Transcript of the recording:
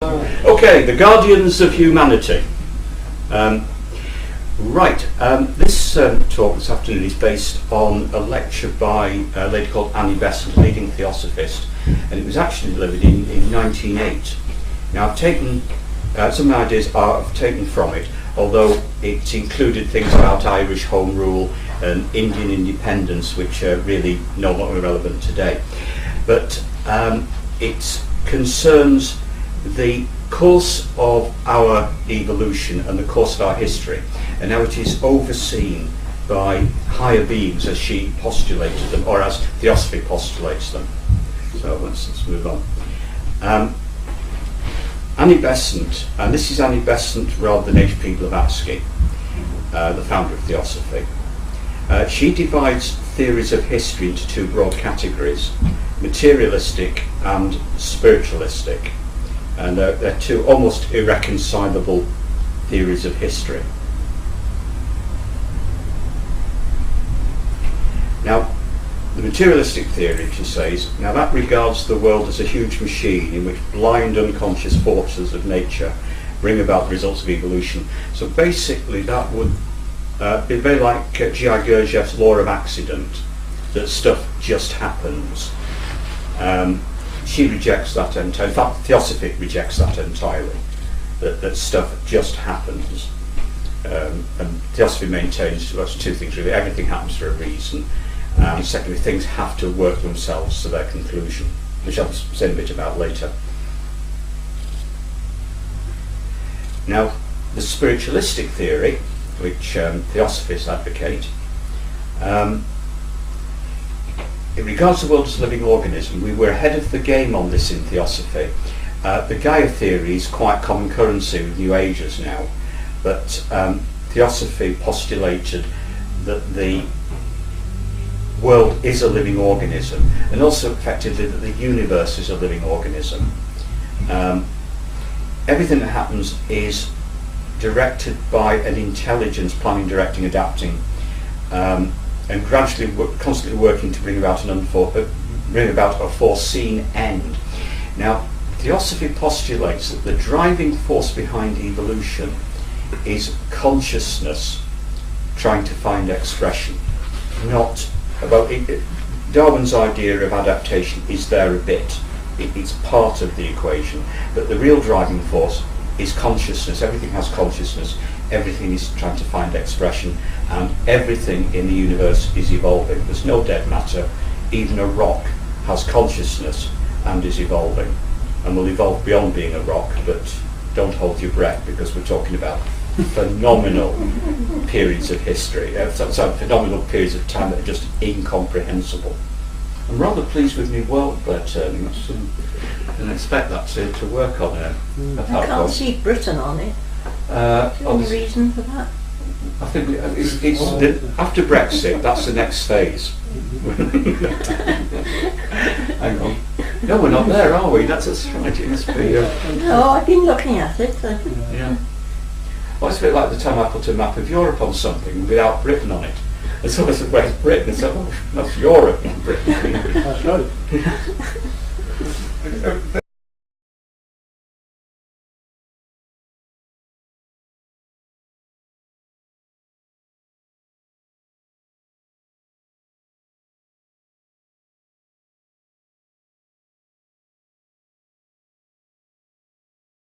Okay, the Guardians of Humanity. This talk this afternoon is based on a lecture by a lady called Annie Besant, a leading theosophist, and it was actually delivered in 1908. Now, I've taken some ideas I've taken from it, although it included things about Irish Home Rule and Indian independence, which are really no longer relevant today. But it concerns the course of our evolution and the course of our history, and how it is overseen by higher beings as she postulated them, or as Theosophy postulates them. So let's move on. Annie Besant, and this is Annie Besant rather than H.P. Blavatsky, the founder of Theosophy. She divides theories of history into two broad categories: materialistic and spiritualistic. And they're two almost irreconcilable theories of history. Now, the materialistic theory, she says, now that regards the world as a huge machine in which blind unconscious forces of nature bring about the results of evolution. So basically that would be very like G.I. Gurdjieff's law of accident, that stuff just happens. She rejects that entirely. In fact, Theosophy rejects that entirely, that stuff just happens. And Theosophy maintains two things really: everything happens for a reason, and secondly, things have to work themselves to their conclusion, which I'll say a bit about later. Now, the spiritualistic theory, which Theosophists advocate, it regards the world as a living organism. We were ahead of the game on this in Theosophy. The Gaia theory is quite common currency with New Agers now, but Theosophy postulated that the world is a living organism, and also effectively that the universe is a living organism. Everything that happens is directed by an intelligence, planning, directing, adapting, and gradually constantly working to bring about a foreseen end. Now, Theosophy postulates that the driving force behind evolution is consciousness trying to find expression. Not about it. Darwin's idea of adaptation is there a bit. It's part of the equation, but the real driving force is consciousness. Everything has consciousness. Everything is trying to find expression, and everything in the universe is evolving. There's no dead matter. Even a rock has consciousness and is evolving, and will evolve beyond being a rock. But don't hold your breath, because we're talking about phenomenal periods of history, phenomenal periods of time that are just incomprehensible. I'm rather pleased with my world turning. I didn't expect that to work on it. I can't see Britain on it. Any reason for that? I think it's after Brexit, that's the next phase. Hang on. No, we're not there, are we? That's right, it must be. No, I've been looking at it. Yeah. Well, it's a bit like the time I put a map of Europe on something without Britain on it. And so I said, where's Britain? It's like, oh, that's Europe, not Britain. That's right.